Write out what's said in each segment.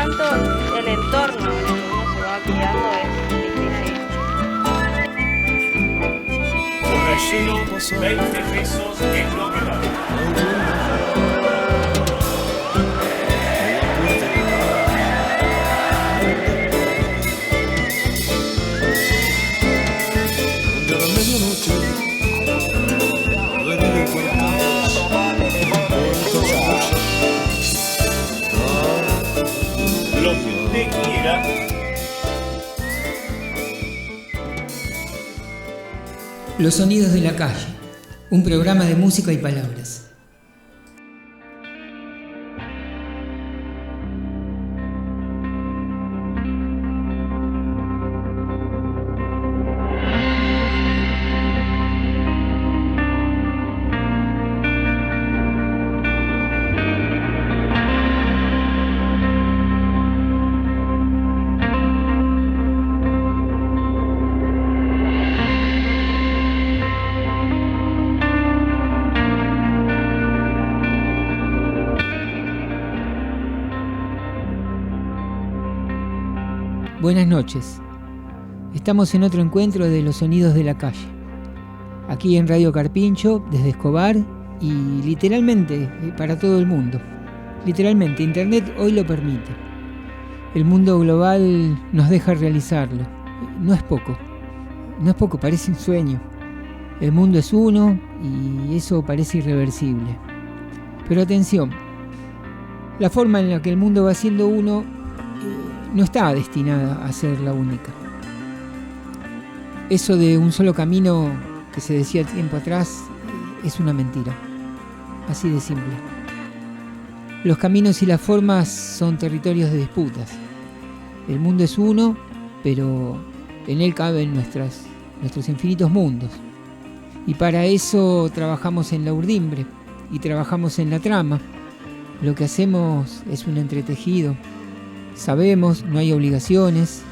tanto, el entorno en el que uno se va criando es difícil. Relleno, 20 pesos es lo que vale. Lo que usted quiera. Los sonidos de la calle, un programa de música y palabras. Buenas noches. Estamos en otro encuentro de los sonidos de la calle. Aquí en Radio Carpincho, desde Escobar y literalmente para todo el mundo. Literalmente, Internet hoy lo permite. El mundo global nos deja realizarlo. No es poco. No es poco, parece un sueño. El mundo es uno y eso parece irreversible. Pero atención, la forma en la que el mundo va siendo uno no está destinada a ser la única. Eso de un solo camino que se decía tiempo atrás es una mentira. Así de simple. Los caminos y las formas son territorios de disputas. El mundo es uno, pero en él caben nuestros infinitos mundos. Y para eso trabajamos en la urdimbre y trabajamos en la trama. Lo que hacemos es un entretejido. Sabemos, no hay obligaciones,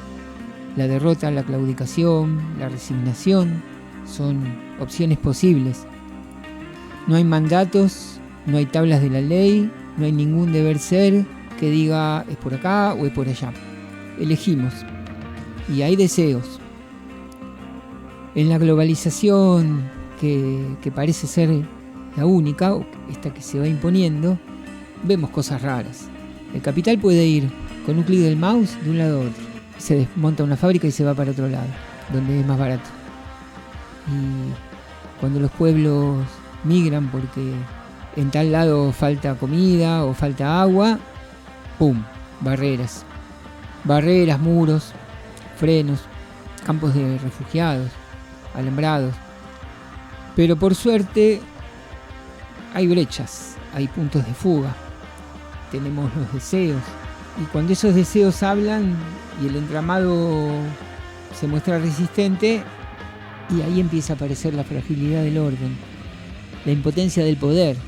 la derrota, la claudicación, la resignación son opciones posibles. No hay mandatos, no hay tablas de la ley, no hay ningún deber ser que diga es por acá o es por allá. Elegimos y hay deseos. En la globalización que parece ser la única, o esta que se va imponiendo, vemos cosas raras. El capital puede ir con un clic del mouse de un lado a otro. Se desmonta una fábrica y se va para otro lado, donde es más barato. Y cuando los pueblos migran porque en tal lado falta comida o falta agua, ¡pum! Barreras. Barreras, muros, frenos, campos de refugiados, alambrados. Pero por suerte hay brechas, hay puntos de fuga. Tenemos los deseos. Y cuando esos deseos hablan y el entramado se muestra resistente, y ahí empieza a aparecer la fragilidad del orden, la impotencia del poder,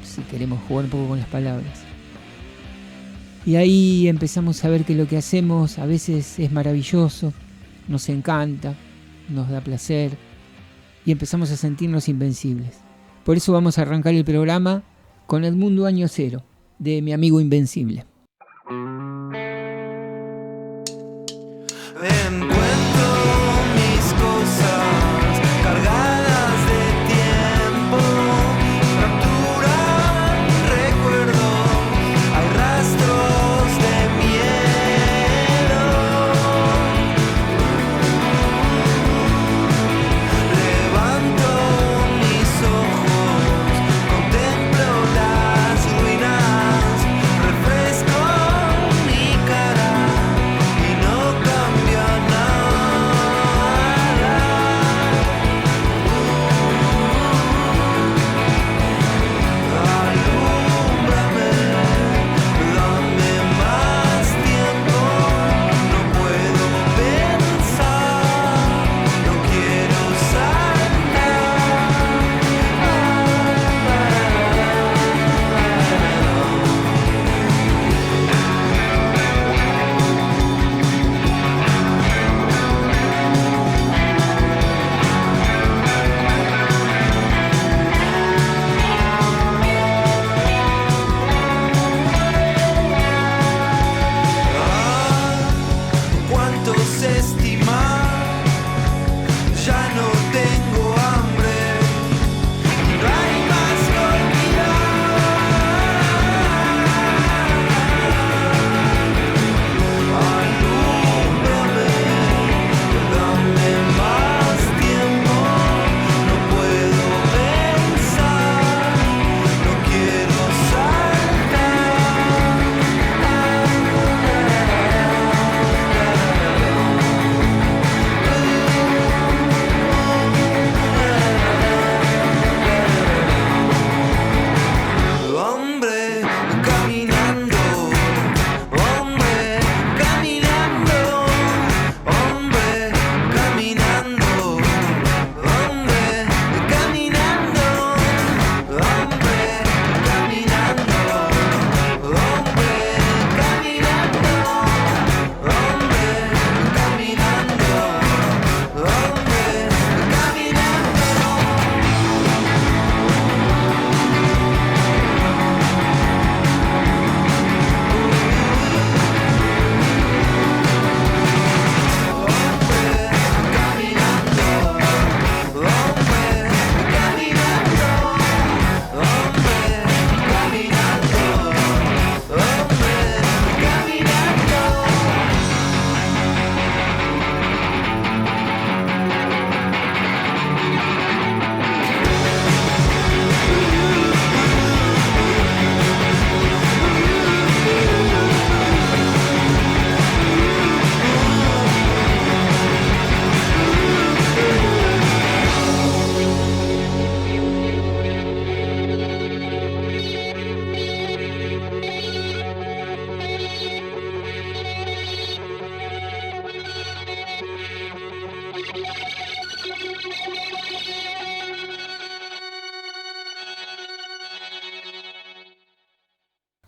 si queremos jugar un poco con las palabras. Y ahí empezamos a ver que lo que hacemos a veces es maravilloso, nos encanta, nos da placer, y empezamos a sentirnos invencibles. Por eso vamos a arrancar el programa con Edmundo Año Cero, de Mi Amigo Invencible. Encuentro mis cosas cargadas de tiempo, fracturan recuerdos, hay rastros de miedo. Levanto mis ojos, contemplo las ruinas, refresco mi cara y no cambia nada.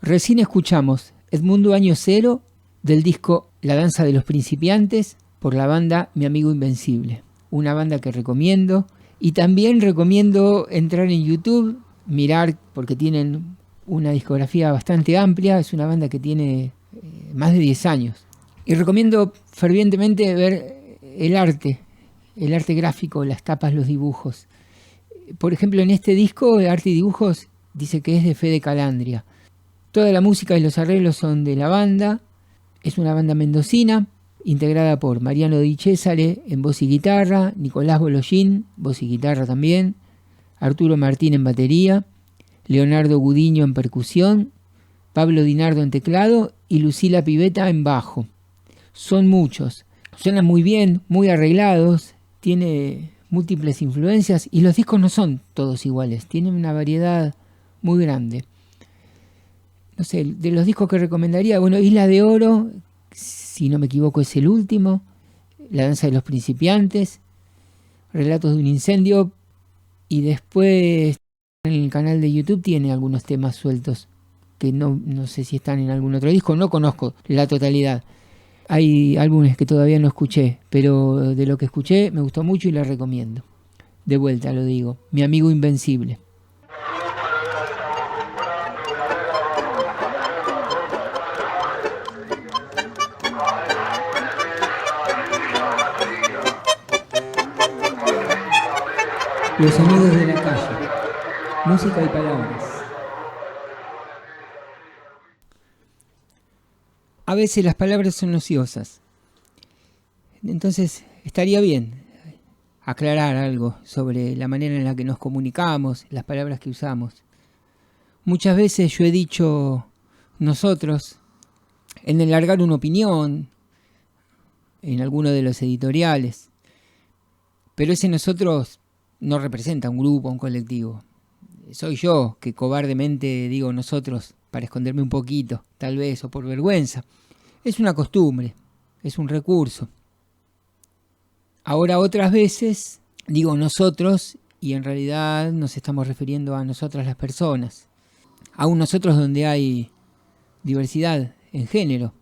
Recién escuchamos Edmundo Año Cero del disco La Danza de los Principiantes por la banda Mi Amigo Invencible. Una banda que recomiendo. Y también recomiendo entrar en YouTube, mirar, porque tienen una discografía bastante amplia. Es una banda que tiene más de 10 años. Y recomiendo fervientemente ver el arte gráfico, las tapas, los dibujos. Por ejemplo, en este disco de arte y dibujos dice que es de Fede Calandria. Toda la música y los arreglos son de la banda. Es una banda mendocina, integrada por Mariano Di Cesare en voz y guitarra, Nicolás Bolollín, voz y guitarra también, Arturo Martín en batería, Leonardo Gudiño en percusión, Pablo Dinardo en teclado y Lucila Piveta en bajo. Son muchos, suenan muy bien, muy arreglados, tiene múltiples influencias y los discos no son todos iguales, tienen una variedad muy grande. No sé, de los discos que recomendaría, bueno, Isla de Oro, si no me equivoco es el último, La Danza de los Principiantes, Relatos de un Incendio, y después en el canal de YouTube tiene algunos temas sueltos que no sé si están en algún otro disco, no conozco la totalidad. Hay álbumes que todavía no escuché, pero de lo que escuché me gustó mucho y la recomiendo. De vuelta lo digo, Mi Amigo Invencible. Los sonidos de la calle, música y palabras. A veces las palabras son ociosas. Entonces estaría bien aclarar algo sobre la manera en la que nos comunicamos, las palabras que usamos. Muchas veces yo he dicho nosotros en enlargar una opinión, en alguno de los editoriales, pero ese nosotros no representa un grupo, un colectivo. Soy yo que cobardemente digo nosotros para esconderme un poquito, tal vez, o por vergüenza. Es una costumbre, es un recurso. Ahora otras veces digo nosotros y en realidad nos estamos refiriendo a nosotras las personas. A un nosotros donde hay diversidad en género.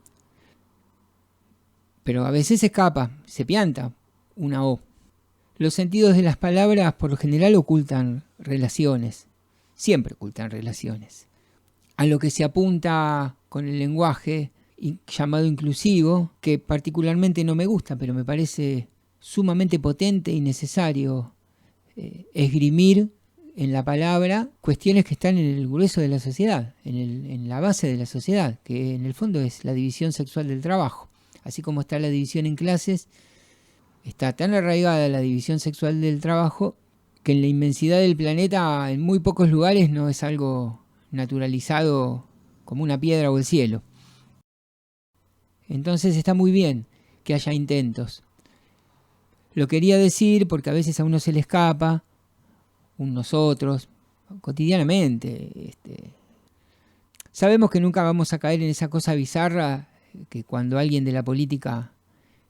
Pero a veces se escapa, se pianta una O. Los sentidos de las palabras por lo general ocultan relaciones, siempre ocultan relaciones. A lo que se apunta con el lenguaje llamado inclusivo, que particularmente no me gusta, pero me parece sumamente potente y necesario esgrimir en la palabra cuestiones que están en el grueso de la sociedad, en la base de la sociedad, que en el fondo es la división sexual del trabajo. Así como está la división en clases, está tan arraigada la división sexual del trabajo que en la inmensidad del planeta, en muy pocos lugares, no es algo naturalizado como una piedra o el cielo. Entonces está muy bien que haya intentos. Lo quería decir porque a veces a uno se le escapa, un nosotros, cotidianamente. Sabemos que nunca vamos a caer en esa cosa bizarra que cuando alguien de la política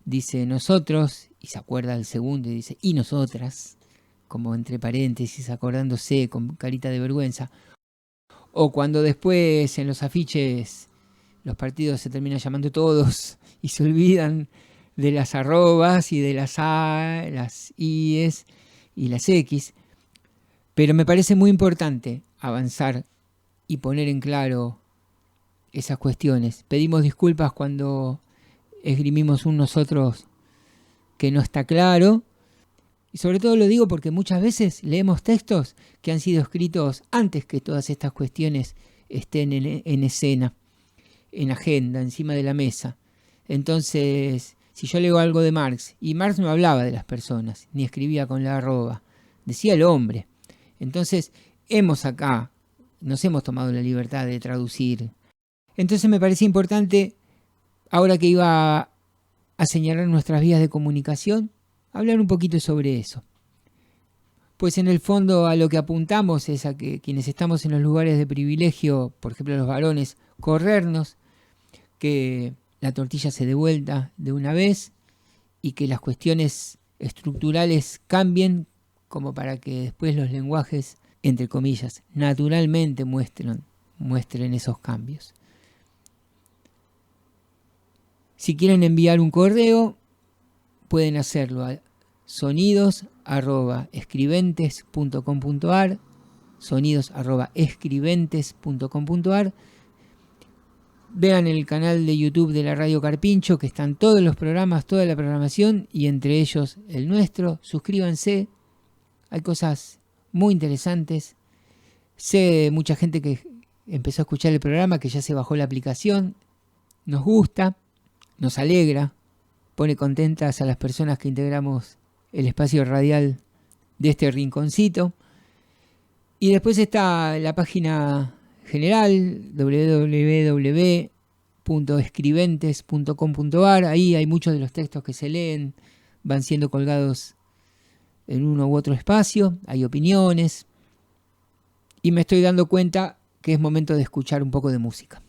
dice nosotros y se acuerda del segundo y dice y nosotras, como entre paréntesis, acordándose con carita de vergüenza. O cuando después en los afiches los partidos se terminan llamando todos y se olvidan de las arrobas y de las A, las I's y las X. Pero me parece muy importante avanzar y poner en claro esas cuestiones. Pedimos disculpas cuando esgrimimos un nosotros que no está claro. Y sobre todo lo digo porque muchas veces leemos textos que han sido escritos antes que todas estas cuestiones estén en escena, en agenda, encima de la mesa. Entonces, si yo leo algo de Marx, y Marx no hablaba de las personas, ni escribía con la arroba, decía el hombre. Entonces, nos hemos tomado la libertad de traducir. Entonces me parecía importante, ahora que iba a señalar nuestras vías de comunicación, hablar un poquito sobre eso. Pues en el fondo a lo que apuntamos es a que quienes estamos en los lugares de privilegio, por ejemplo los varones, corrernos, que la tortilla se dé vuelta de una vez y que las cuestiones estructurales cambien como para que después los lenguajes, entre comillas, naturalmente muestren muestren esos cambios. Si quieren enviar un correo, pueden hacerlo a sonidos@escribentes.com.ar, sonidos@escribentes.com.ar. Vean el canal de YouTube de la Radio Carpincho, que están todos los programas, toda la programación, y entre ellos el nuestro. Suscríbanse, hay cosas muy interesantes. Sé de mucha gente que empezó a escuchar el programa, que ya se bajó la aplicación. Nos gusta, nos alegra, pone contentas a las personas que integramos el espacio radial de este rinconcito. Y después está la página general, www.escribentes.com.ar. Ahí hay muchos de los textos que se leen, van siendo colgados en uno u otro espacio, hay opiniones, y me estoy dando cuenta que es momento de escuchar un poco de música.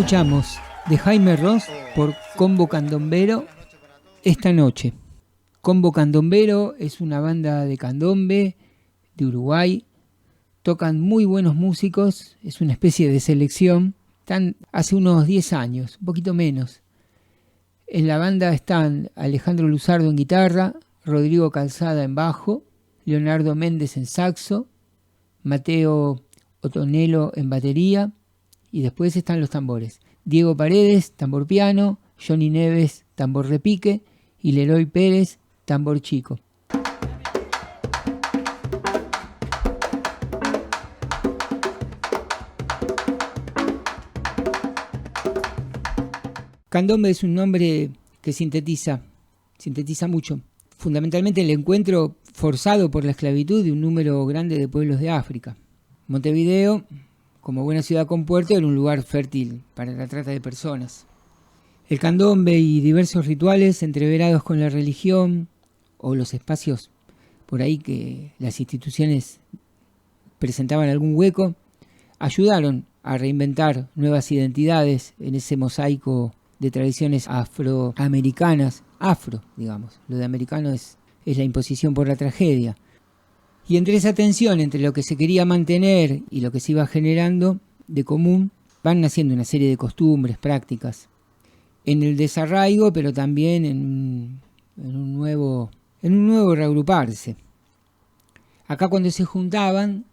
escuchamos de Jaime Ross por Combo Candombero Esta Noche. Combo Candombero es una banda de candombe de Uruguay. Tocan muy buenos músicos, es una especie de selección. Están hace unos 10 años, un poquito menos. En la banda están Alejandro Luzardo en guitarra, Rodrigo Calzada en bajo, Leonardo Méndez en saxo, Mateo Otonelo en batería, y después están los tambores. Diego Paredes, tambor piano, Johnny Neves, tambor repique, y Leroy Pérez, tambor chico. Candombe es un nombre que sintetiza mucho. Fundamentalmente el encuentro forzado por la esclavitud de un número grande de pueblos de África. Montevideo, como buena ciudad con puerto, era un lugar fértil para la trata de personas. El candombe y diversos rituales entreverados con la religión o los espacios por ahí que las instituciones presentaban algún hueco, ayudaron a reinventar nuevas identidades en ese mosaico de tradiciones afroamericanas, digamos. Lo de americano es la imposición por la tragedia. Y entre esa tensión entre lo que se quería mantener y lo que se iba generando de común, van naciendo una serie de costumbres, prácticas, en el desarraigo, pero también en un nuevo reagruparse. Acá cuando se juntaban,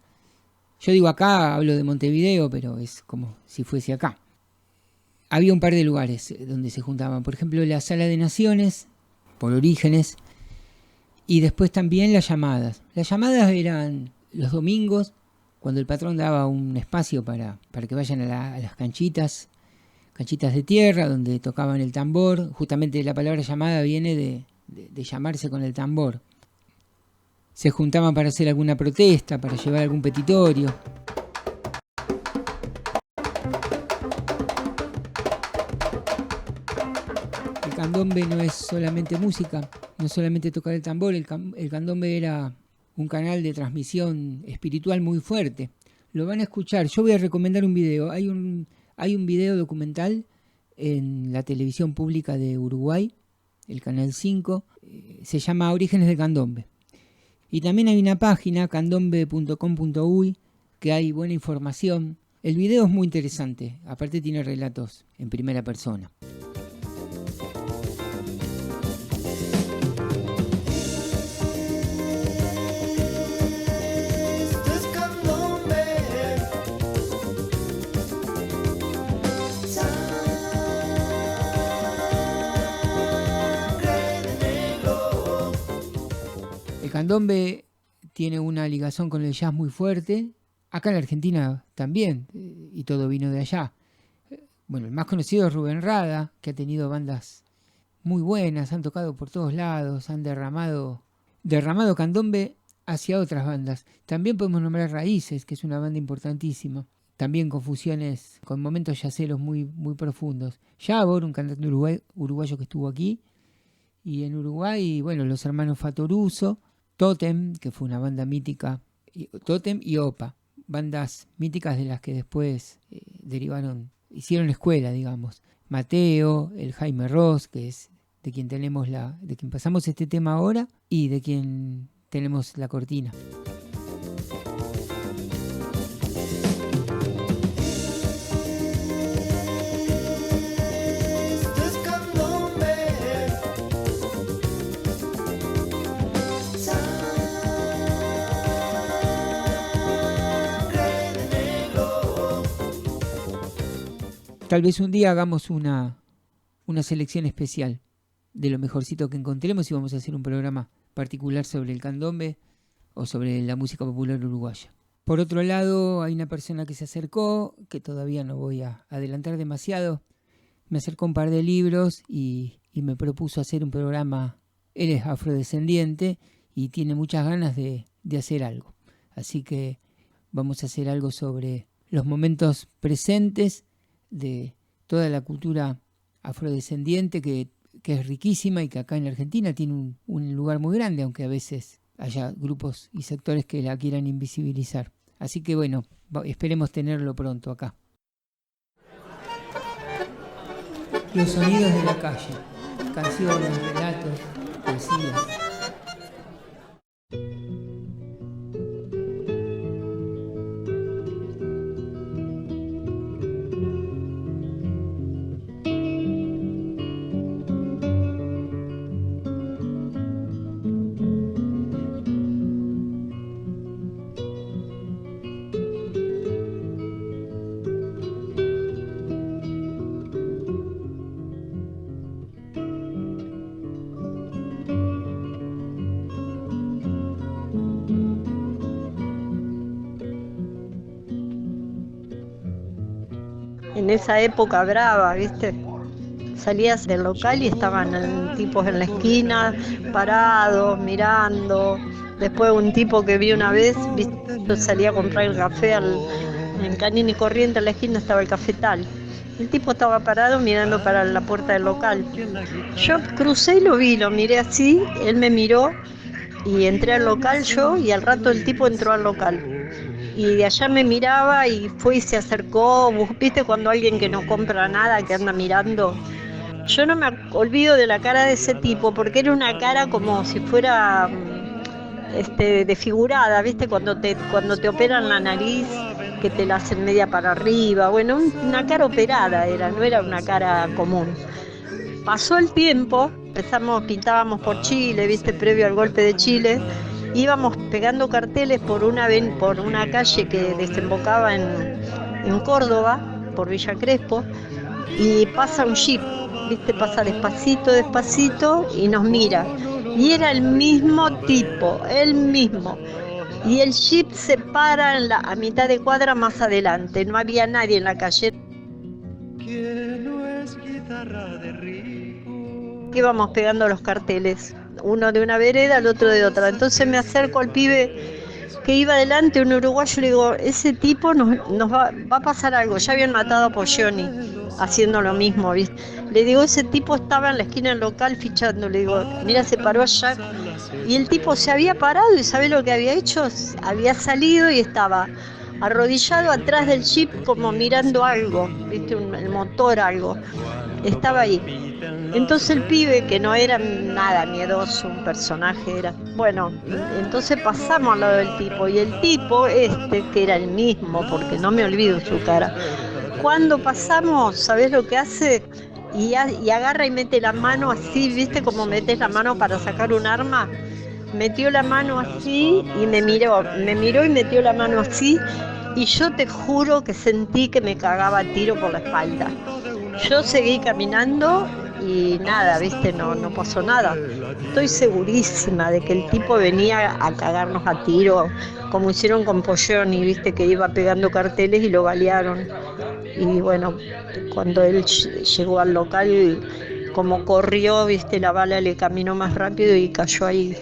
yo digo acá, hablo de Montevideo, pero es como si fuese acá. Había un par de lugares donde se juntaban, por ejemplo la Sala de Naciones, por Orígenes, y después también las llamadas. Las llamadas eran los domingos, cuando el patrón daba un espacio para que vayan a las canchitas de tierra, donde tocaban el tambor. Justamente la palabra llamada viene de llamarse con el tambor. Se juntaban para hacer alguna protesta, para llevar algún petitorio. El candombe no es solamente música, no es solamente tocar el tambor. El candombe era un canal de transmisión espiritual muy fuerte. Lo van a escuchar. Yo voy a recomendar un video. Hay un video documental en la televisión pública de Uruguay, el Canal 5, se llama Orígenes del Candombe. Y también hay una página, candombe.com.uy, que hay buena información. El video es muy interesante, aparte tiene relatos en primera persona. El candombe tiene una ligación con el jazz muy fuerte. Acá en la Argentina también, y todo vino de allá. Bueno, el más conocido es Rubén Rada, que ha tenido bandas muy buenas, han tocado por todos lados, han derramado candombe hacia otras bandas. También podemos nombrar Raíces, que es una banda importantísima, también con fusiones, con momentos yaceros muy, muy profundos. Yabor, un cantante uruguayo que estuvo aquí, y en Uruguay, bueno, los hermanos Fatoruso, Totem, que fue una banda mítica, Totem y Opa, bandas míticas de las que después hicieron escuela, digamos. Mateo, el Jaime Ross, que es de quien pasamos este tema ahora y de quien tenemos la cortina. Tal vez un día hagamos una selección especial de lo mejorcito que encontremos y vamos a hacer un programa particular sobre el candombe o sobre la música popular uruguaya. Por otro lado, hay una persona que se acercó, que todavía no voy a adelantar demasiado. Me acercó un par de libros y me propuso hacer un programa. Él es afrodescendiente y tiene muchas ganas de hacer algo. Así que vamos a hacer algo sobre los momentos presentes de toda la cultura afrodescendiente que es riquísima y que acá en la Argentina tiene un lugar muy grande, aunque a veces haya grupos y sectores que la quieran invisibilizar. Así que bueno, esperemos tenerlo pronto acá. Los sonidos de la calle, canciones, relatos, poesías. En esa época brava, ¿viste? Salías del local y estaban tipos en la esquina, parados, mirando. Después un tipo que vi una vez, ¿viste? Yo salía a comprar el café en Canini Corriente, en la esquina estaba el cafetal. El tipo estaba parado mirando para la puerta del local. Yo crucé y lo vi, lo miré así, él me miró y entré al local yo y al rato el tipo entró al local. Y de allá me miraba y fue y se acercó, ¿viste cuando alguien que no compra nada, que anda mirando? Yo no me olvido de la cara de ese tipo, porque era una cara como si fuera desfigurada, ¿viste? Cuando te operan la nariz, que te la hacen media para arriba, bueno, una cara operada era, no era una cara común. Pasó el tiempo, pintábamos por Chile, ¿viste? Previo al golpe de Chile. Íbamos pegando carteles por una calle que desembocaba en Córdoba, por Villa Crespo, y pasa un jeep, ¿viste? Pasa despacito, despacito y nos mira. Y era el mismo tipo, el mismo. Y el jeep se para a mitad de cuadra más adelante, no había nadie en la calle. Íbamos pegando los carteles, uno de una vereda, el otro de otra. Entonces me acerco al pibe que iba adelante, un uruguayo, le digo, ese tipo nos va a pasar algo. Ya habían matado a Poglioni haciendo lo mismo, ¿viste? Le digo, ese tipo estaba en la esquina del local fichando. Le digo, mira, se paró allá. Y el tipo se había parado y ¿sabe lo que había hecho? Había salido y estaba arrodillado atrás del jeep como mirando algo, ¿viste? El motor, algo. Estaba ahí. Entonces el pibe, que no era nada miedoso, un personaje era. Bueno, entonces pasamos al lado del tipo, y el tipo que era el mismo, porque no me olvido su cara. Cuando pasamos, ¿sabés lo que hace? Y agarra y mete la mano así, ¿viste? Como metes la mano para sacar un arma. Metió la mano así y me miró y metió la mano así. Y yo te juro que sentí que me cagaba a tiro por la espalda. Yo seguí caminando y nada, ¿viste? No pasó nada. Estoy segurísima de que el tipo venía a cagarnos a tiro, como hicieron con Poglioni, ¿viste? Que iba pegando carteles y lo balearon. Y bueno, cuando él llegó al local, como corrió, ¿viste? La bala le caminó más rápido y cayó ahí.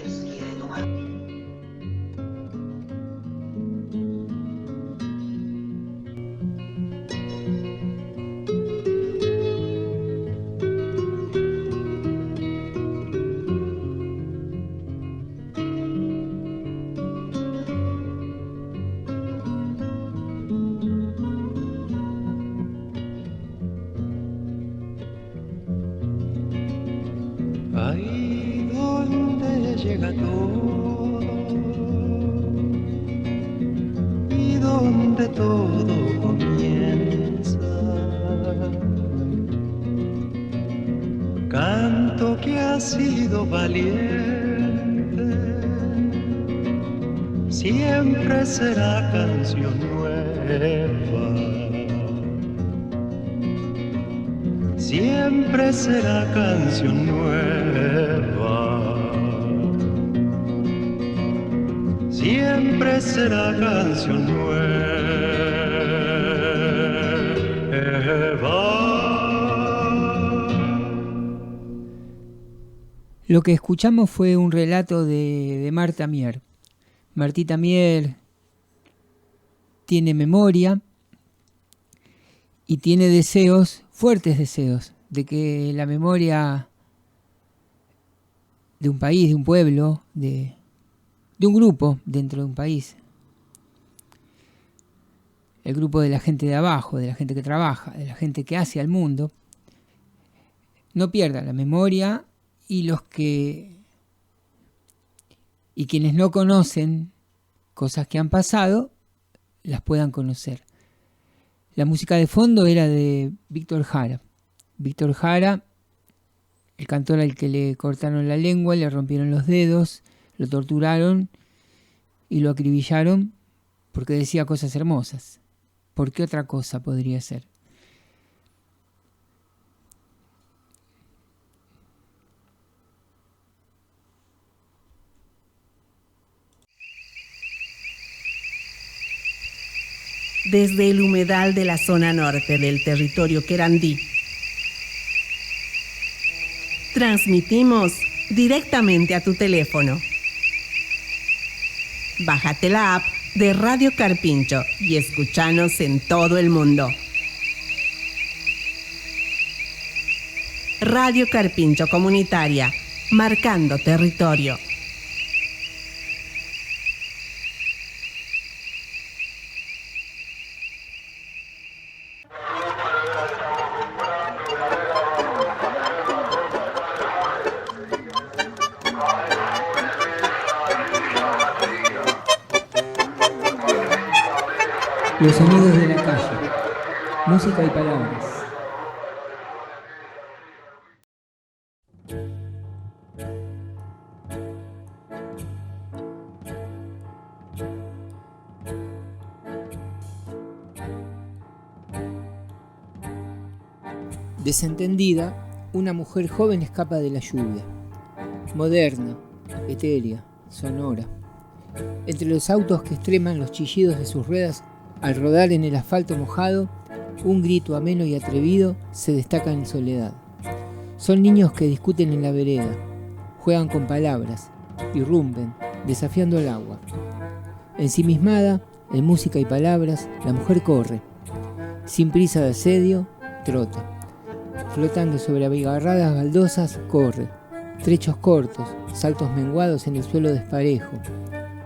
Ahí donde llega todo y donde todo comienza, canto que ha sido valiente, siempre será canción nueva. Siempre será canción nueva. Siempre será canción nueva. Lo que escuchamos fue un relato de Marta Mier. Martita Mier tiene memoria y tiene deseos, fuertes deseos, de que la memoria de un país, de un pueblo, de un grupo dentro de un país, el grupo de la gente de abajo, de la gente que trabaja, de la gente que hace al mundo, no pierda la memoria y quienes no conocen cosas que han pasado las puedan conocer. La música de fondo era de Víctor Jara. Víctor Jara, el cantor al que le cortaron la lengua, le rompieron los dedos, lo torturaron y lo acribillaron porque decía cosas hermosas. ¿Por qué otra cosa podría ser? Desde el humedal de la zona norte del territorio querandí, transmitimos directamente a tu teléfono. Bájate la app de Radio Carpincho y escúchanos en todo el mundo. Radio Carpincho Comunitaria, marcando territorio. Los sonidos de la calle, música y palabras. Desentendida, una mujer joven escapa de la lluvia. Moderna, etérea, sonora. Entre los autos que extreman los chillidos de sus ruedas al rodar en el asfalto mojado, un grito ameno y atrevido se destaca en soledad. Son niños que discuten en la vereda, juegan con palabras, irrumpen, desafiando el agua. Ensimismada, en música y palabras, la mujer corre. Sin prisa de asedio, trota. Flotando sobre abigarradas baldosas, corre. Trechos cortos, saltos menguados en el suelo desparejo.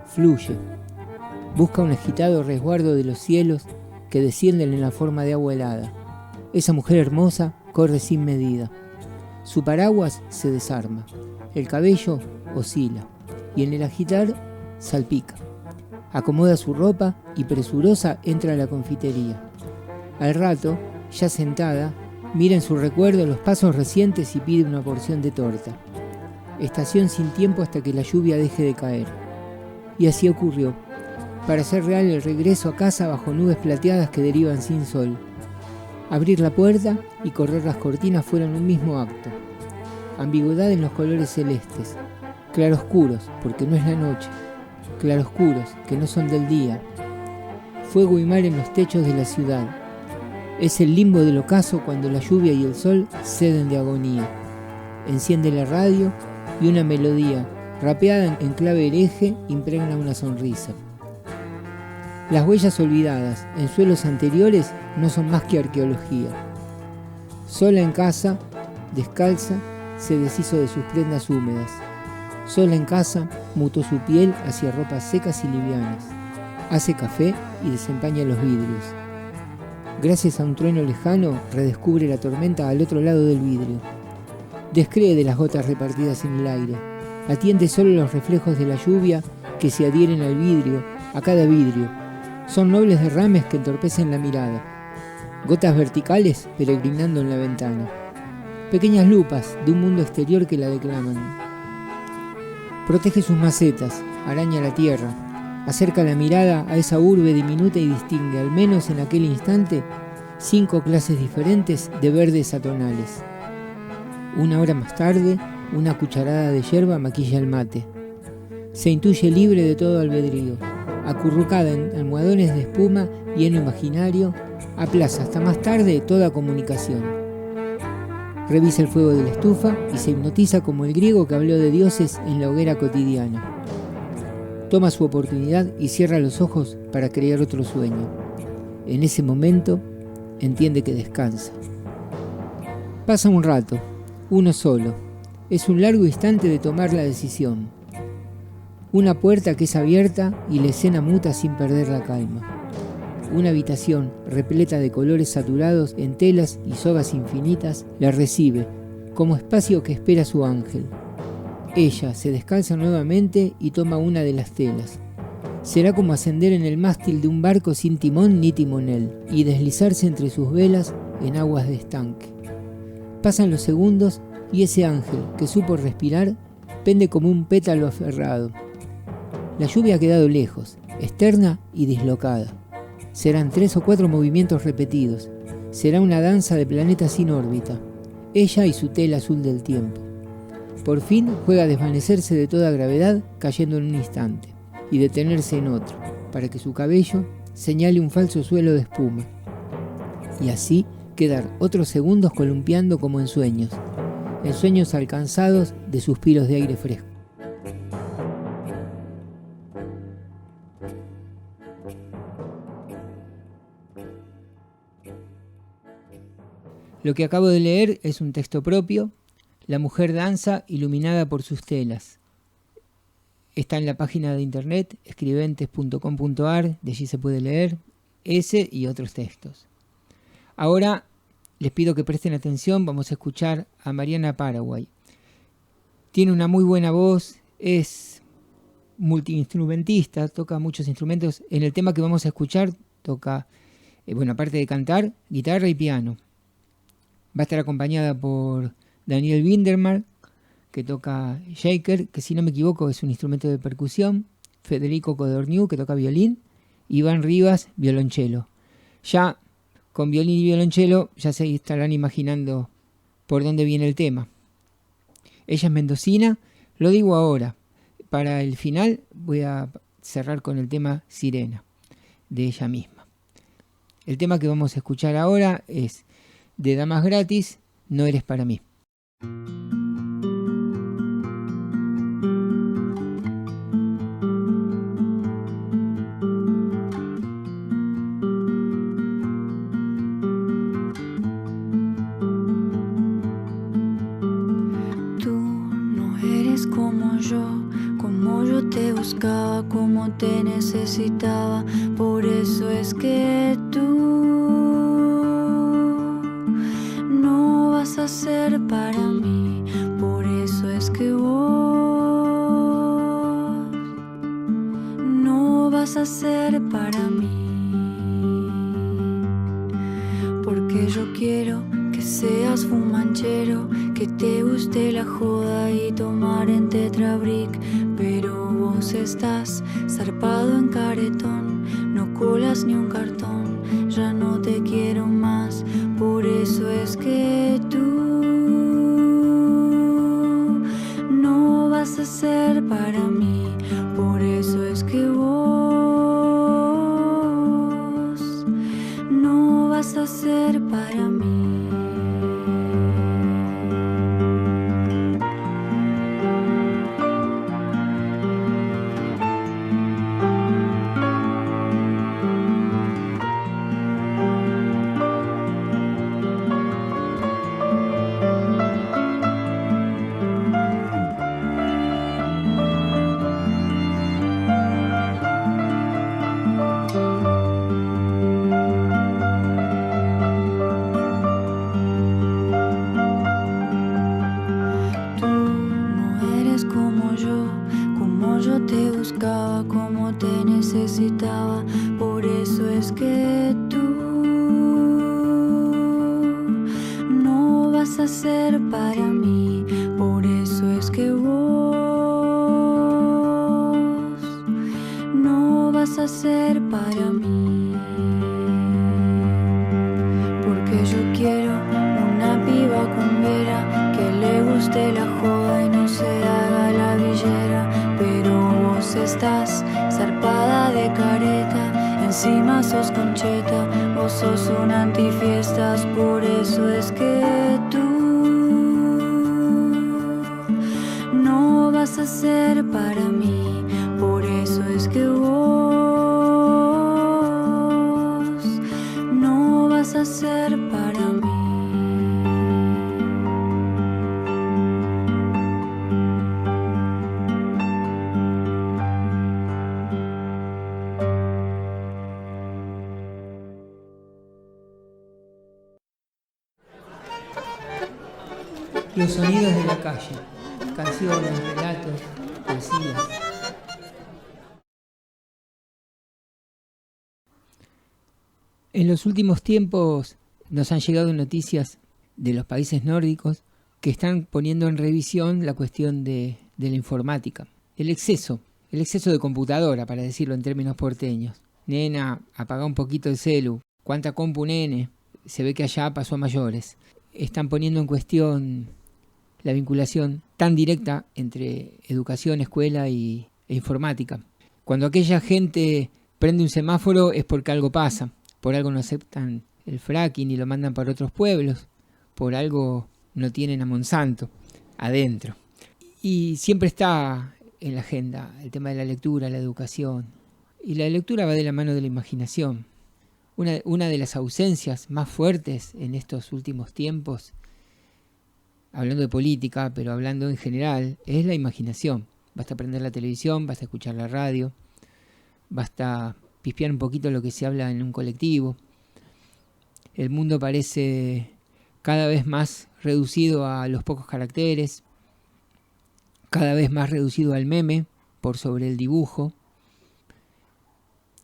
Fluye. Busca un agitado resguardo de los cielos que descienden en la forma de agua helada. Esa mujer hermosa corre sin medida. Su paraguas se desarma. El cabello oscila y en el agitar salpica. Acomoda su ropa y presurosa entra a la confitería. Al rato, ya sentada, mira en su recuerdo los pasos recientes y pide una porción de torta. Estación sin tiempo hasta que la lluvia deje de caer. Y así ocurrió. Para hacer real el regreso a casa bajo nubes plateadas que derivan sin sol. Abrir la puerta y correr las cortinas fueron un mismo acto. Ambigüedad en los colores celestes. Claroscuros, porque no es la noche. Claroscuros, que no son del día. Fuego y mar en los techos de la ciudad. Es el limbo del ocaso cuando la lluvia y el sol ceden de agonía. Enciende la radio y una melodía, rapeada en clave hereje, impregna una sonrisa. Las huellas olvidadas en suelos anteriores no son más que arqueología. Sola en casa, descalza, se deshizo de sus prendas húmedas. Sola en casa, mutó su piel hacia ropas secas y livianas. Hace café y desempaña los vidrios. Gracias a un trueno lejano, redescubre la tormenta al otro lado del vidrio. Descree de las gotas repartidas en el aire. Atiende solo los reflejos de la lluvia que se adhieren al vidrio, a cada vidrio. Son nobles derrames que entorpecen la mirada. Gotas verticales peregrinando en la ventana. Pequeñas lupas de un mundo exterior que la declaman. Protege sus macetas, araña la tierra, acerca la mirada a esa urbe diminuta y distingue, al menos en aquel instante, 5 clases diferentes de verdes atonales. Una hora más tarde, una cucharada de yerba maquilla el mate. Se intuye libre de todo albedrío. Acurrucada en almohadones de espuma y heno imaginario, aplaza hasta más tarde toda comunicación. Revisa el fuego de la estufa y se hipnotiza como el griego que habló de dioses en la hoguera cotidiana. Toma su oportunidad y cierra los ojos para crear otro sueño. En ese momento, entiende que descansa. Pasa un rato, uno solo. Es un largo instante de tomar la decisión. Una puerta que es abierta y la escena muta sin perder la calma. Una habitación repleta de colores saturados en telas y sogas infinitas la recibe, como espacio que espera su ángel. Ella se descalza nuevamente y toma una de las telas. Será como ascender en el mástil de un barco sin timón ni timonel y deslizarse entre sus velas en aguas de estanque. Pasan los segundos y ese ángel, que supo respirar, pende como un pétalo aferrado. La lluvia ha quedado lejos, externa y dislocada. Serán 3 o 4 movimientos repetidos. Será una danza de planetas sin órbita. Ella y su tela azul del tiempo. Por fin juega a desvanecerse de toda gravedad, cayendo en un instante, y detenerse en otro, para que su cabello señale un falso suelo de espuma. Y así quedar otros segundos columpiando como en sueños alcanzados de suspiros de aire fresco. Lo que acabo de leer es un texto propio. La mujer danza iluminada por sus telas. Está en la página de internet escribentes.com.ar, de allí se puede leer ese y otros textos. Ahora les pido que presten atención, vamos a escuchar a Mariana Paraguay. Tiene una muy buena voz, es multiinstrumentista, toca muchos instrumentos. En el tema que vamos a escuchar toca, aparte de cantar, guitarra y piano. Va a estar acompañada por Daniel Windermar, que toca shaker, que si no me equivoco es un instrumento de percusión, Federico Codorniu, que toca violín, Iván Rivas, violonchelo. Ya con violín y violonchelo ya se estarán imaginando por dónde viene el tema. Ella es mendocina, lo digo ahora. Para el final voy a cerrar con el tema Sirena, de ella misma. El tema que vamos a escuchar ahora es de Damas Gratis, No eres para mí. Como te necesitaba, por eso es que tú no vas a ser para mí, por eso es que vos no vas a ser para mí, porque yo quiero que seas fumanchero, que te guste la joda y tomar en tetrabric, pero vos estás zarpado en caretón, no colas ni un cartón, ya no te quiero más, por eso es que tú no vas a ser para mí, por eso es que vos no vas a ser para mí. Por eso es que tú no vas a ser para mí, por eso es que vos no vas a ser para mí, porque yo quiero una piba cumbera que le guste la joda y no se haga la villera, pero vos estás zarpada de careta, encima sos concheta, vos sos un antifiestas, por eso es que tú no vas a ser para mí, por eso es que vos no vas a ser para mí. Los sonidos de la calle, canciones, relatos, poesías. En los últimos tiempos nos han llegado noticias de los países nórdicos que están poniendo en revisión la cuestión de la informática. El exceso de computadora, para decirlo en términos porteños. Nena, apaga un poquito el celu. ¿Cuánta compu, nene? Se ve que allá pasó a mayores. Están poniendo en cuestión la vinculación tan directa entre educación, escuela e informática. Cuando aquella gente prende un semáforo es porque algo pasa. Por algo no aceptan el fracking y lo mandan para otros pueblos. Por algo no tienen a Monsanto adentro. Y siempre está en la agenda el tema de la lectura, la educación. Y la lectura va de la mano de la imaginación. Una de las ausencias más fuertes en estos últimos tiempos, hablando de política, pero hablando en general, es la imaginación. Basta prender la televisión, basta escuchar la radio, basta pispear un poquito lo que se habla en un colectivo. El mundo parece cada vez más reducido a los pocos caracteres, cada vez más reducido al meme por sobre el dibujo.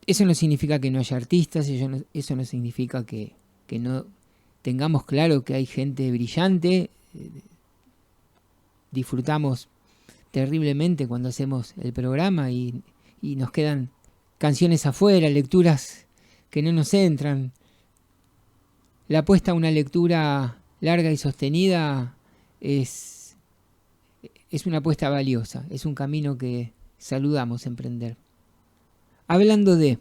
Eso no significa que no haya artistas, eso no significa que no tengamos claro que hay gente brillante. Disfrutamos terriblemente cuando hacemos el programa y nos quedan canciones afuera, lecturas que no nos entran. La apuesta a una lectura larga y sostenida es una apuesta valiosa, es un camino que saludamos emprender. Hablando de,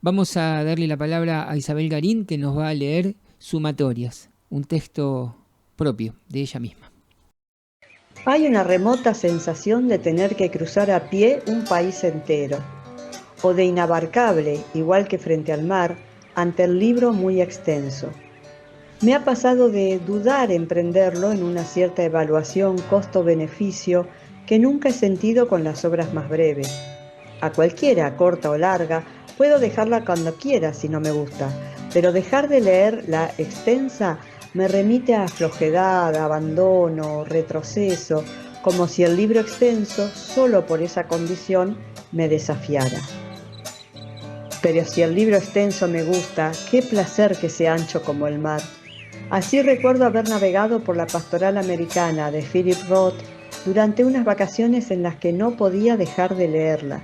vamos a darle la palabra a Isabel Garín, que nos va a leer Sumatorias, un texto propio de ella misma. Hay una remota sensación de tener que cruzar a pie un país entero, o de inabarcable, igual que frente al mar, ante el libro muy extenso. Me ha pasado de dudar emprenderlo en una cierta evaluación costo-beneficio que nunca he sentido con las obras más breves. A cualquiera, corta o larga, puedo dejarla cuando quiera si no me gusta, pero dejar de leer la extensa me remite a flojedad, abandono, retroceso, como si el libro extenso, solo por esa condición, me desafiara. Pero si el libro extenso me gusta, qué placer que sea ancho como el mar. Así recuerdo haber navegado por la Pastoral Americana de Philip Roth durante unas vacaciones en las que no podía dejar de leerla.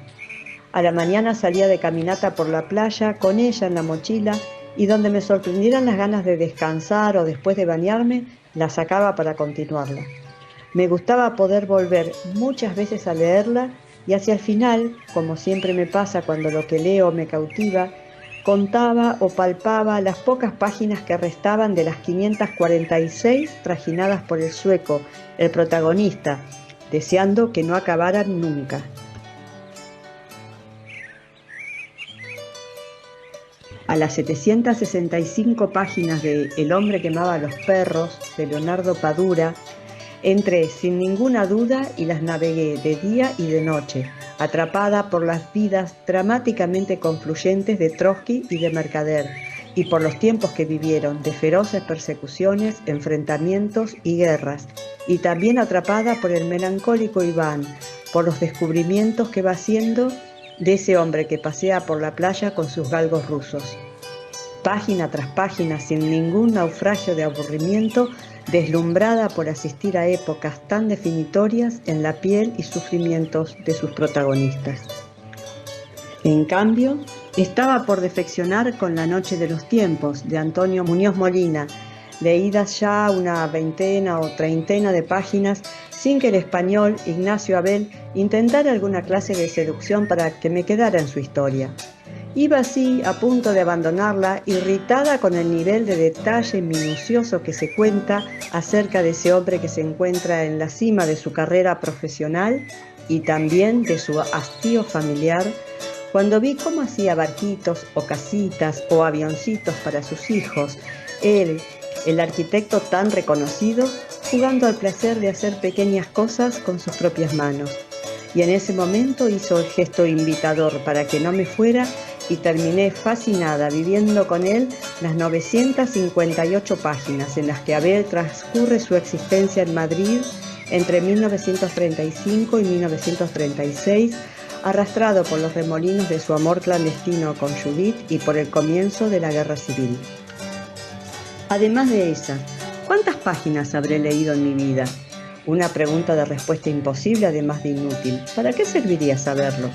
A la mañana salía de caminata por la playa con ella en la mochila y donde me sorprendieran las ganas de descansar o después de bañarme, la sacaba para continuarla. Me gustaba poder volver muchas veces a leerla y hacia el final, como siempre me pasa cuando lo que leo me cautiva, contaba o palpaba las pocas páginas que restaban de las 546 trajinadas por el sueco, el protagonista, deseando que no acabaran nunca. A las 765 páginas de El hombre que amaba a los perros, de Leonardo Padura, entré sin ninguna duda y las navegué de día y de noche, atrapada por las vidas dramáticamente confluyentes de Trotsky y de Mercader, y por los tiempos que vivieron de feroces persecuciones, enfrentamientos y guerras, y también atrapada por el melancólico Iván, por los descubrimientos que va haciendo de ese hombre que pasea por la playa con sus galgos rusos. Página tras página, sin ningún naufragio de aburrimiento, deslumbrada por asistir a épocas tan definitorias en la piel y sufrimientos de sus protagonistas. En cambio, estaba por defeccionar con La noche de los tiempos, de Antonio Muñoz Molina, leídas ya una veintena o treintena de páginas, sin que el español Ignacio Abel intentara alguna clase de seducción para que me quedara en su historia. Iba así, a punto de abandonarla, irritada con el nivel de detalle minucioso que se cuenta acerca de ese hombre que se encuentra en la cima de su carrera profesional y también de su hastío familiar, cuando vi cómo hacía barquitos o casitas o avioncitos para sus hijos, él, el arquitecto tan reconocido, jugando al placer de hacer pequeñas cosas con sus propias manos. Y en ese momento hizo el gesto invitador para que no me fuera y terminé fascinada viviendo con él las 958 páginas en las que Abel transcurre su existencia en Madrid entre 1935 y 1936, arrastrado por los remolinos de su amor clandestino con Judith y por el comienzo de la Guerra Civil. Además de esas, ¿cuántas páginas habré leído en mi vida? Una pregunta de respuesta imposible, además de inútil. ¿Para qué serviría saberlo?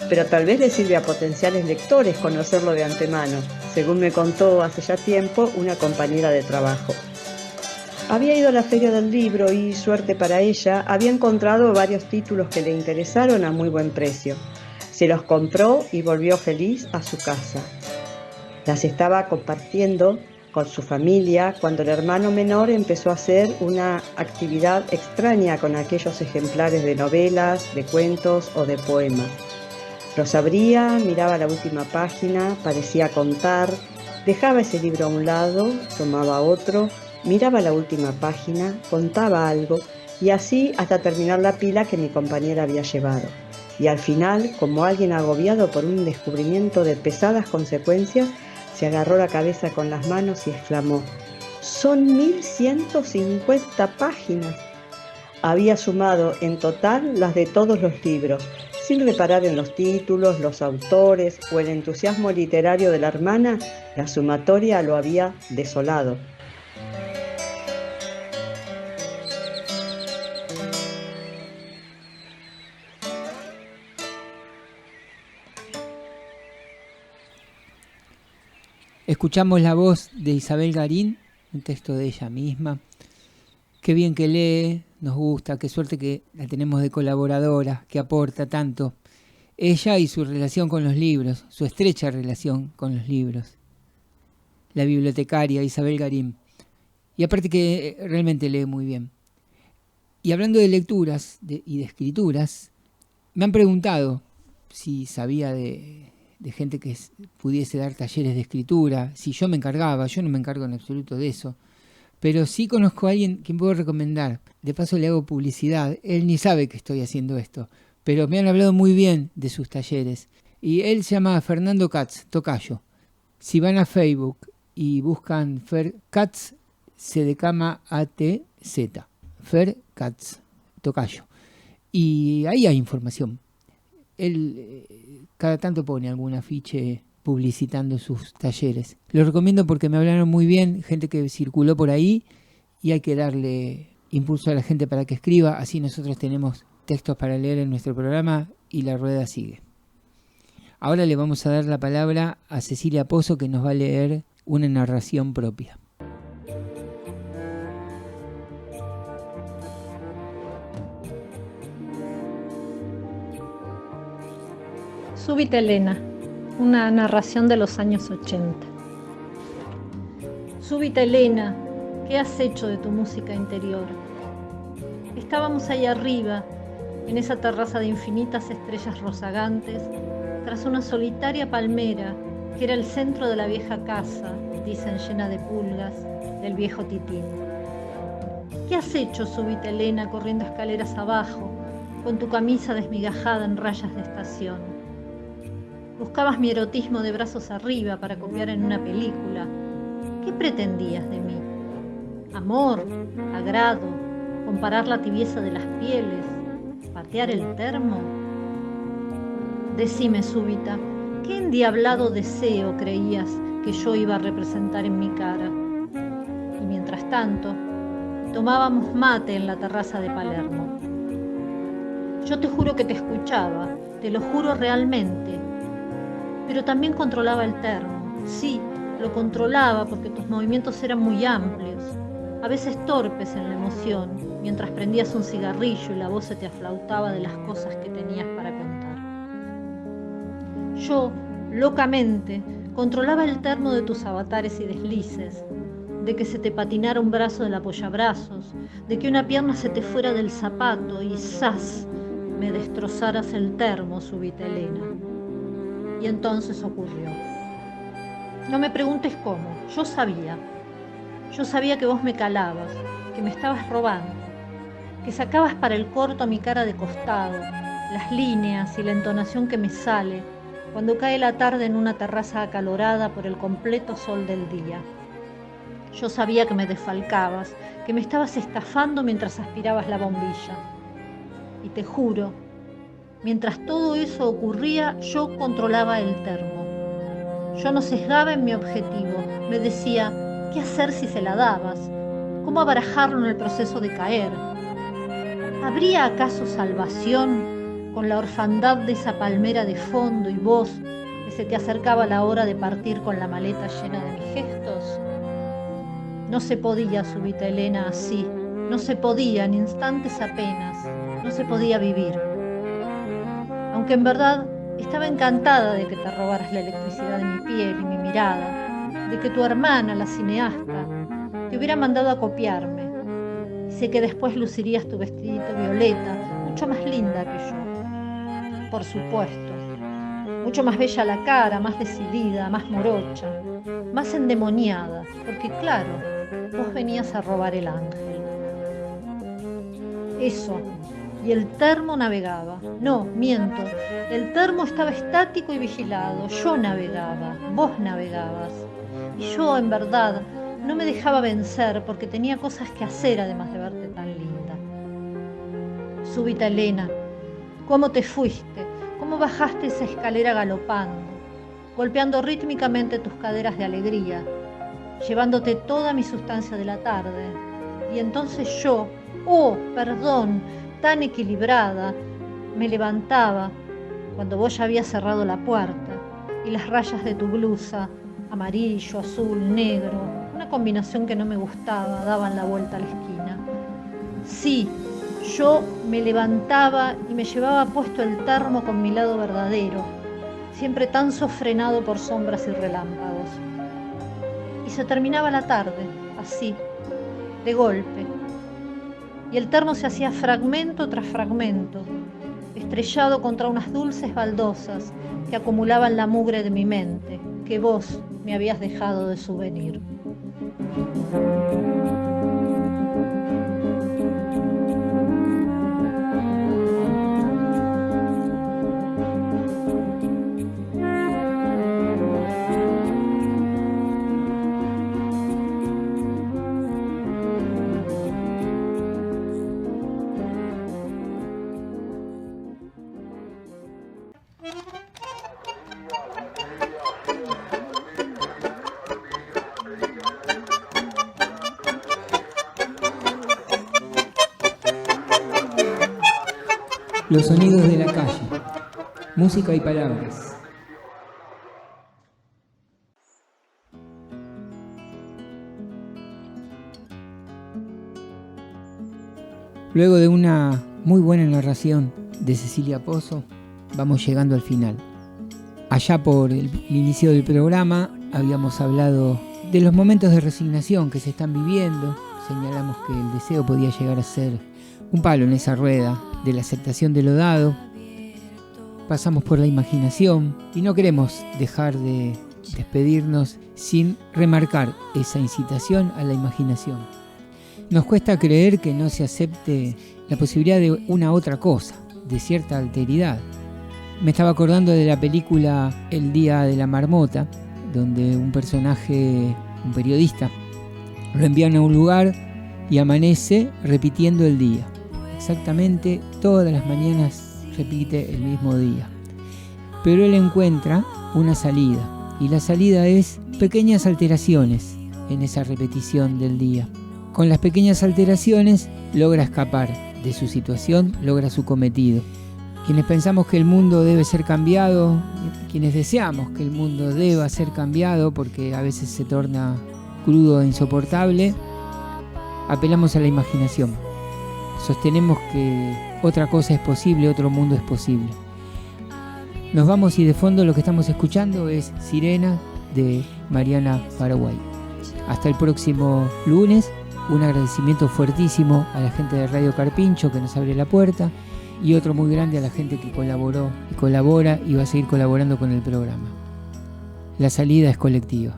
Pero tal vez le sirve a potenciales lectores conocerlo de antemano, según me contó hace ya tiempo una compañera de trabajo. Había ido a la feria del libro y, suerte para ella, había encontrado varios títulos que le interesaron a muy buen precio. Se los compró y volvió feliz a su casa. Las estaba compartiendo con su familia cuando el hermano menor empezó a hacer una actividad extraña con aquellos ejemplares de novelas, de cuentos o de poemas. Los abría, miraba la última página, parecía contar, dejaba ese libro a un lado, tomaba otro, miraba la última página, contaba algo y así hasta terminar la pila que mi compañera había llevado. Y al final, como alguien agobiado por un descubrimiento de pesadas consecuencias, se agarró la cabeza con las manos y exclamó: «Son 1150 páginas». Había sumado en total las de todos los libros, sin reparar en los títulos, los autores o el entusiasmo literario de la hermana. La sumatoria lo había desolado. Escuchamos la voz de Isabel Garín, un texto de ella misma. Qué bien que lee, nos gusta, qué suerte que la tenemos de colaboradora, que aporta tanto. Ella y su relación con los libros, su estrecha relación con los libros. La bibliotecaria Isabel Garín. Y aparte que realmente lee muy bien. Y hablando de lecturas y de escrituras, me han preguntado si sabía de gente que pudiese dar talleres de escritura, si yo me encargaba. Yo no me encargo en absoluto de eso, pero sí conozco a alguien quien puedo recomendar. De paso le hago publicidad, él ni sabe que estoy haciendo esto, pero me han hablado muy bien de sus talleres, y él se llama Fernando Katz, tocayo. Si van a Facebook y buscan Fer Katz, se decama A-T-Z, Fer Katz, tocayo, y ahí hay información. Él cada tanto pone algún afiche publicitando sus talleres. Lo recomiendo porque me hablaron muy bien, gente que circuló por ahí, y hay que darle impulso a la gente para que escriba, así nosotros tenemos textos para leer en nuestro programa y la rueda sigue. Ahora le vamos a dar la palabra a Cecilia Pozo, que nos va a leer una narración propia. Súbita Elena, una narración de los años 80. Súbita Elena, ¿qué has hecho de tu música interior? Estábamos ahí arriba, en esa terraza de infinitas estrellas rozagantes, tras una solitaria palmera que era el centro de la vieja casa, dicen llena de pulgas, del viejo Titín. ¿Qué has hecho, Súbita Elena, corriendo escaleras abajo, con tu camisa desmigajada en rayas de estación? Buscabas mi erotismo de brazos arriba para copiar en una película. ¿Qué pretendías de mí? ¿Amor? ¿Agrado? ¿Comparar la tibieza de las pieles? ¿Patear el termo? Decime, Súbita, ¿qué endiablado deseo creías que yo iba a representar en mi cara? Y mientras tanto, tomábamos mate en la terraza de Palermo. Yo te juro que te escuchaba, te lo juro realmente. Pero también controlaba el termo. Sí, lo controlaba porque tus movimientos eran muy amplios, a veces torpes en la emoción, mientras prendías un cigarrillo y la voz se te aflautaba de las cosas que tenías para contar. Yo, locamente, controlaba el termo de tus avatares y deslices, de que se te patinara un brazo del apoyabrazos, de que una pierna se te fuera del zapato y ¡zas!, me destrozaras el termo, Súbita Elena. Y entonces ocurrió. No me preguntes cómo, yo sabía. Yo sabía que vos me calabas, que me estabas robando, que sacabas para el corto mi cara de costado, las líneas y la entonación que me sale, cuando cae la tarde en una terraza acalorada por el completo sol del día. Yo sabía que me desfalcabas, que me estabas estafando mientras aspirabas la bombilla. Y te juro, mientras todo eso ocurría, yo controlaba el termo. Yo no sesgaba en mi objetivo. Me decía, ¿qué hacer si se la dabas? ¿Cómo abarajarlo en el proceso de caer? ¿Habría acaso salvación con la orfandad de esa palmera de fondo y vos que se te acercaba la hora de partir con la maleta llena de mis gestos? No se podía, Súbita Elena, así. No se podía, en instantes apenas. No se podía vivir. Aunque en verdad estaba encantada de que te robaras la electricidad de mi piel y mi mirada, de que tu hermana, la cineasta, te hubiera mandado a copiarme. Y sé que después lucirías tu vestidito violeta, mucho más linda que yo. Por supuesto. Mucho más bella la cara, más decidida, más morocha, más endemoniada, porque claro, vos venías a robar el ángel. Eso. Y el termo navegaba. No, miento. El termo estaba estático y vigilado. Yo navegaba, vos navegabas. Y yo, en verdad, no me dejaba vencer porque tenía cosas que hacer además de verte tan linda. Súbita Elena, ¿cómo te fuiste? ¿Cómo bajaste esa escalera galopando, golpeando rítmicamente tus caderas de alegría, llevándote toda mi sustancia de la tarde? Y entonces yo, oh, perdón, tan equilibrada, me levantaba cuando vos ya habías cerrado la puerta y las rayas de tu blusa, amarillo, azul, negro, una combinación que no me gustaba, daban la vuelta a la esquina. Sí, yo me levantaba y me llevaba puesto el termo con mi lado verdadero, siempre tan sofrenado por sombras y relámpagos. Y se terminaba la tarde, así, de golpe. Y el termo se hacía fragmento tras fragmento, estrellado contra unas dulces baldosas que acumulaban la mugre de mi mente, que vos me habías dejado de souvenir. Los sonidos de la calle, música y palabras. Luego de una muy buena narración de Cecilia Pozo, vamos llegando al final. Allá por el inicio del programa habíamos hablado de los momentos de resignación que se están viviendo. Señalamos que el deseo podía llegar a ser un palo en esa rueda de la aceptación de lo dado. Pasamos por la imaginación y no queremos dejar de despedirnos sin remarcar esa incitación a la imaginación. Nos cuesta creer que no se acepte la posibilidad de una otra cosa, de cierta alteridad. Me estaba acordando de la película El Día de la Marmota, donde un personaje, un periodista, lo envían a un lugar y amanece repitiendo el día. Exactamente todas las mañanas repite el mismo día. Pero él encuentra una salida, y la salida es pequeñas alteraciones en esa repetición del día. Con las pequeñas alteraciones logra escapar de su situación, logra su cometido. Quienes pensamos que el mundo debe ser cambiado, quienes deseamos que el mundo deba ser cambiado porque a veces se torna crudo e insoportable, apelamos a la imaginación. Sostenemos que otra cosa es posible, otro mundo es posible. Nos vamos y de fondo lo que estamos escuchando es Sirena de Mariana Paraguay. Hasta el próximo lunes. Un agradecimiento fuertísimo a la gente de Radio Carpincho que nos abre la puerta y otro muy grande a la gente que colaboró y colabora y va a seguir colaborando con el programa. La salida es colectiva.